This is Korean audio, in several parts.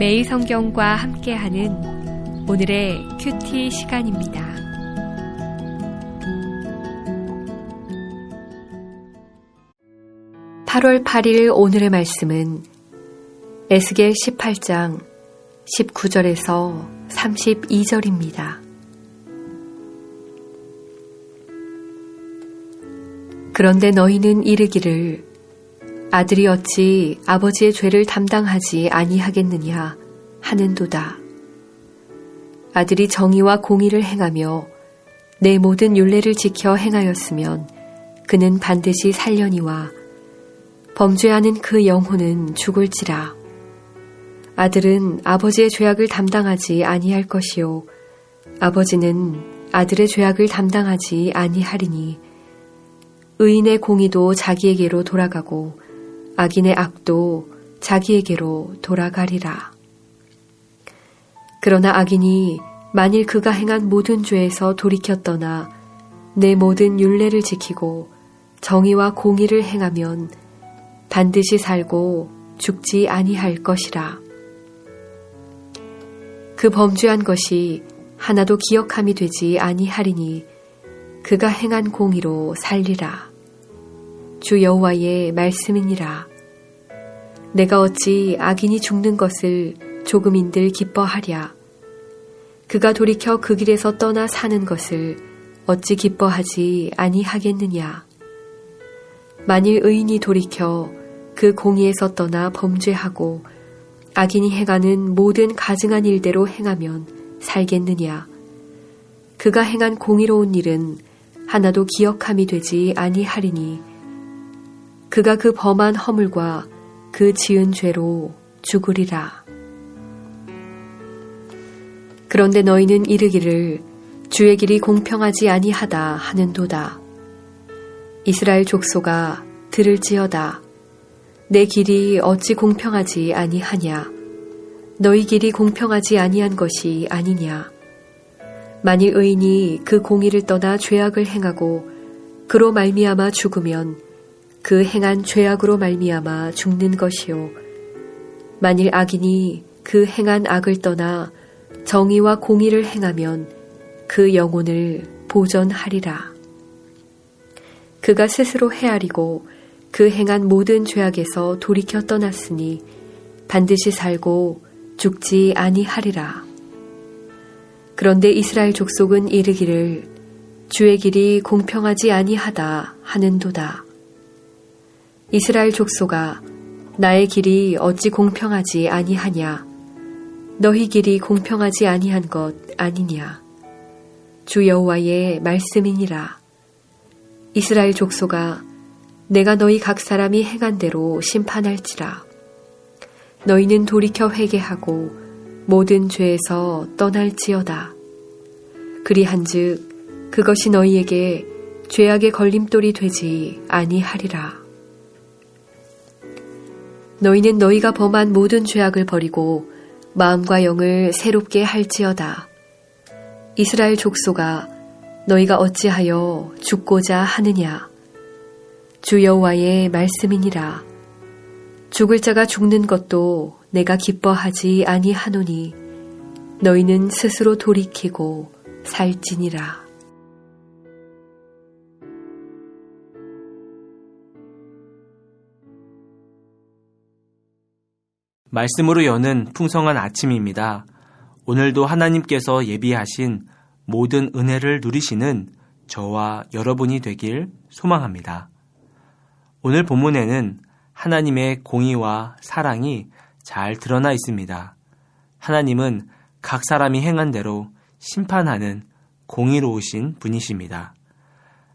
매일 성경과 함께하는 오늘의 큐티 시간입니다. (8월 8일) 오늘의 말씀은 에스겔 18장 19절에서 32절입니다. 그런데 너희는 이르기를 아들이 어찌 아버지의 죄를 담당하지 아니하겠느냐 하는도다. 아들이 정의와 공의를 행하며 내 모든 율례를 지켜 행하였으면 그는 반드시 살려니와 범죄하는 그 영혼은 죽을지라. 아들은 아버지의 죄악을 담당하지 아니할 것이요 아버지는 아들의 죄악을 담당하지 아니하리니 의인의 공의도 자기에게로 돌아가고 악인의 악도 자기에게로 돌아가리라. 그러나 악인이 만일 그가 행한 모든 죄에서 돌이켜 떠나 내 모든 율례를 지키고 정의와 공의를 행하면 반드시 살고 죽지 아니할 것이라. 그 범죄한 것이 하나도 기억함이 되지 아니하리니 그가 행한 공의로 살리라. 주 여호와의 말씀이니라. 내가 어찌 악인이 죽는 것을 조금인들 기뻐하랴. 그가 돌이켜 그 길에서 떠나 사는 것을 어찌 기뻐하지 아니하겠느냐. 만일 의인이 돌이켜 그 공의에서 떠나 범죄하고 악인이 행하는 모든 가증한 일대로 행하면 살겠느냐. 그가 행한 공의로운 일은 하나도 기억함이 되지 아니하리니 그가 그 범한 허물과 그 지은 죄로 죽으리라. 그런데 너희는 이르기를 주의 길이 공평하지 아니하다 하는도다. 이스라엘 족속아 들을지어다. 내 길이 어찌 공평하지 아니하냐. 너희 길이 공평하지 아니한 것이 아니냐. 만일 의인이 그 공의를 떠나 죄악을 행하고 그로 말미암아 죽으면 그 행한 죄악으로 말미암아 죽는 것이요 만일 악인이 그 행한 악을 떠나 정의와 공의를 행하면 그 영혼을 보전하리라. 그가 스스로 헤아리고 그 행한 모든 죄악에서 돌이켜 떠났으니 반드시 살고 죽지 아니하리라. 그런데 이스라엘 족속은 이르기를 주의 길이 공평하지 아니하다 하는도다. 이스라엘 족속아 나의 길이 어찌 공평하지 아니하냐. 너희 길이 공평하지 아니한 것 아니냐. 주 여호와의 말씀이니라. 이스라엘 족속아 내가 너희 각 사람이 행한 대로 심판할지라. 너희는 돌이켜 회개하고 모든 죄에서 떠날지어다. 그리한즉 그것이 너희에게 죄악의 걸림돌이 되지 아니하리라. 너희는 너희가 범한 모든 죄악을 버리고 마음과 영을 새롭게 할지어다. 이스라엘 족속아 너희가 어찌하여 죽고자 하느냐. 주 여호와의 말씀이니라. 죽을 자가 죽는 것도 내가 기뻐하지 아니하노니 너희는 스스로 돌이키고 살지니라. 말씀으로 여는 풍성한 아침입니다. 오늘도 하나님께서 예비하신 모든 은혜를 누리시는 저와 여러분이 되길 소망합니다. 오늘 본문에는 하나님의 공의와 사랑이 잘 드러나 있습니다. 하나님은 각 사람이 행한 대로 심판하는 공의로우신 분이십니다.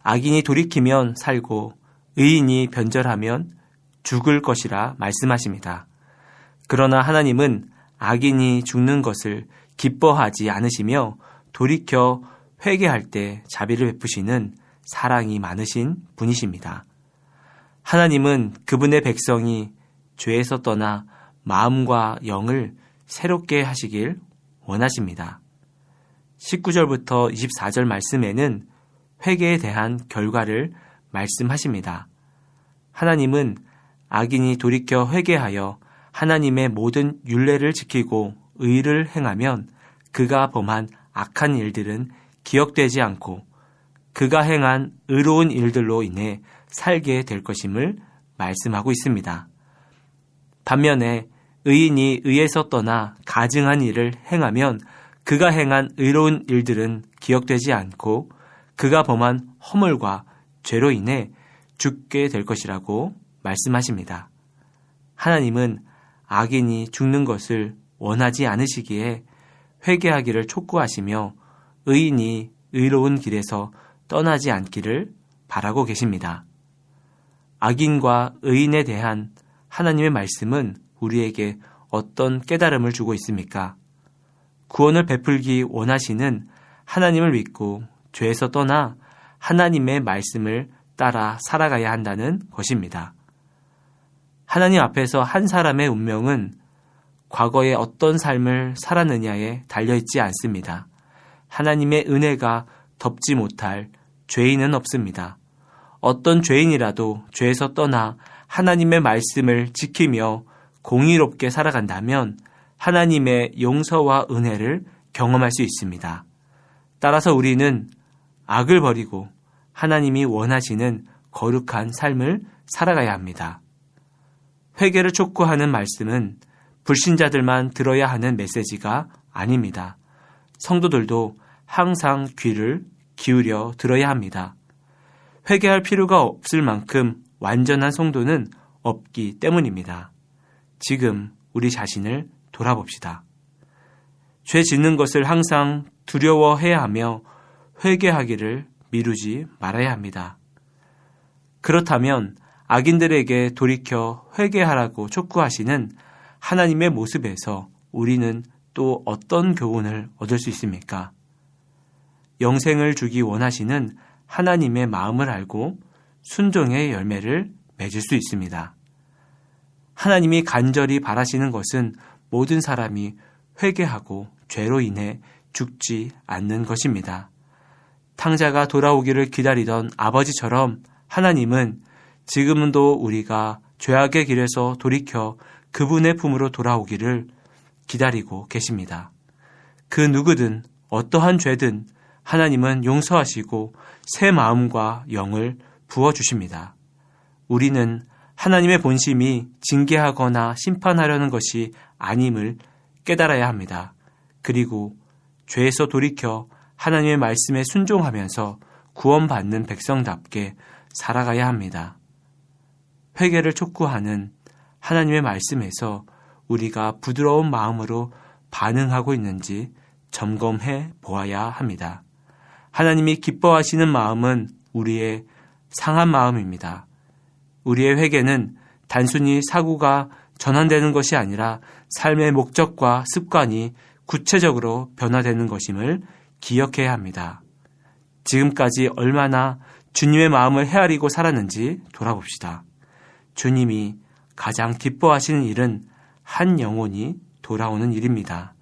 악인이 돌이키면 살고 의인이 변절하면 죽을 것이라 말씀하십니다. 그러나 하나님은 악인이 죽는 것을 기뻐하지 않으시며 돌이켜 회개할 때 자비를 베푸시는 사랑이 많으신 분이십니다. 하나님은 그분의 백성이 죄에서 떠나 마음과 영을 새롭게 하시길 원하십니다. 19절부터 24절 말씀에는 회개에 대한 결과를 말씀하십니다. 하나님은 악인이 돌이켜 회개하여 하나님의 모든 율례를 지키고 의를 행하면 그가 범한 악한 일들은 기억되지 않고 그가 행한 의로운 일들로 인해 살게 될 것임을 말씀하고 있습니다. 반면에 의인이 의에서 떠나 가증한 일을 행하면 그가 행한 의로운 일들은 기억되지 않고 그가 범한 허물과 죄로 인해 죽게 될 것이라고 말씀하십니다. 하나님은 악인이 죽는 것을 원하지 않으시기에 회개하기를 촉구하시며 의인이 의로운 길에서 떠나지 않기를 바라고 계십니다. 악인과 의인에 대한 하나님의 말씀은 우리에게 어떤 깨달음을 주고 있습니까? 구원을 베풀기 원하시는 하나님을 믿고 죄에서 떠나 하나님의 말씀을 따라 살아가야 한다는 것입니다. 하나님 앞에서 한 사람의 운명은 과거에 어떤 삶을 살았느냐에 달려있지 않습니다. 하나님의 은혜가 덮지 못할 죄인은 없습니다. 어떤 죄인이라도 죄에서 떠나 하나님의 말씀을 지키며 공의롭게 살아간다면 하나님의 용서와 은혜를 경험할 수 있습니다. 따라서 우리는 악을 버리고 하나님이 원하시는 거룩한 삶을 살아가야 합니다. 회개를 촉구하는 말씀은 불신자들만 들어야 하는 메시지가 아닙니다. 성도들도 항상 귀를 기울여 들어야 합니다. 회개할 필요가 없을 만큼 완전한 성도는 없기 때문입니다. 지금 우리 자신을 돌아봅시다. 죄 짓는 것을 항상 두려워해야 하며 회개하기를 미루지 말아야 합니다. 그렇다면 악인들에게 돌이켜 회개하라고 촉구하시는 하나님의 모습에서 우리는 또 어떤 교훈을 얻을 수 있습니까? 영생을 주기 원하시는 하나님의 마음을 알고 순종의 열매를 맺을 수 있습니다. 하나님이 간절히 바라시는 것은 모든 사람이 회개하고 죄로 인해 죽지 않는 것입니다. 탕자가 돌아오기를 기다리던 아버지처럼 하나님은 지금도 우리가 죄악의 길에서 돌이켜 그분의 품으로 돌아오기를 기다리고 계십니다. 그 누구든 어떠한 죄든 하나님은 용서하시고 새 마음과 영을 부어주십니다. 우리는 하나님의 본심이 징계하거나 심판하려는 것이 아님을 깨달아야 합니다. 그리고 죄에서 돌이켜 하나님의 말씀에 순종하면서 구원받는 백성답게 살아가야 합니다. 회개를 촉구하는 하나님의 말씀에서 우리가 부드러운 마음으로 반응하고 있는지 점검해 보아야 합니다. 하나님이 기뻐하시는 마음은 우리의 상한 마음입니다. 우리의 회개는 단순히 사고가 전환되는 것이 아니라 삶의 목적과 습관이 구체적으로 변화되는 것임을 기억해야 합니다. 지금까지 얼마나 주님의 마음을 헤아리고 살았는지 돌아봅시다. 주님이 가장 기뻐하시는 일은 한 영혼이 돌아오는 일입니다.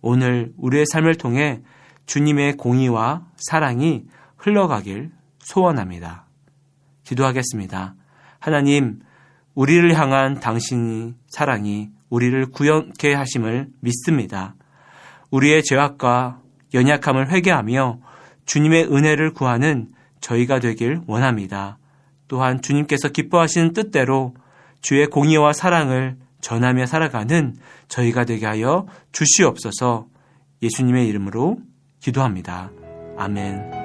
오늘 우리의 삶을 통해 주님의 공의와 사랑이 흘러가길 소원합니다. 기도하겠습니다. 하나님, 우리를 향한 당신의 사랑이 우리를 구원케 하심을 믿습니다. 우리의 죄악과 연약함을 회개하며 주님의 은혜를 구하는 저희가 되길 원합니다. 또한 주님께서 기뻐하시는 뜻대로 주의 공의와 사랑을 전하며 살아가는 저희가 되게 하여 주시옵소서. 예수님의 이름으로 기도합니다. 아멘.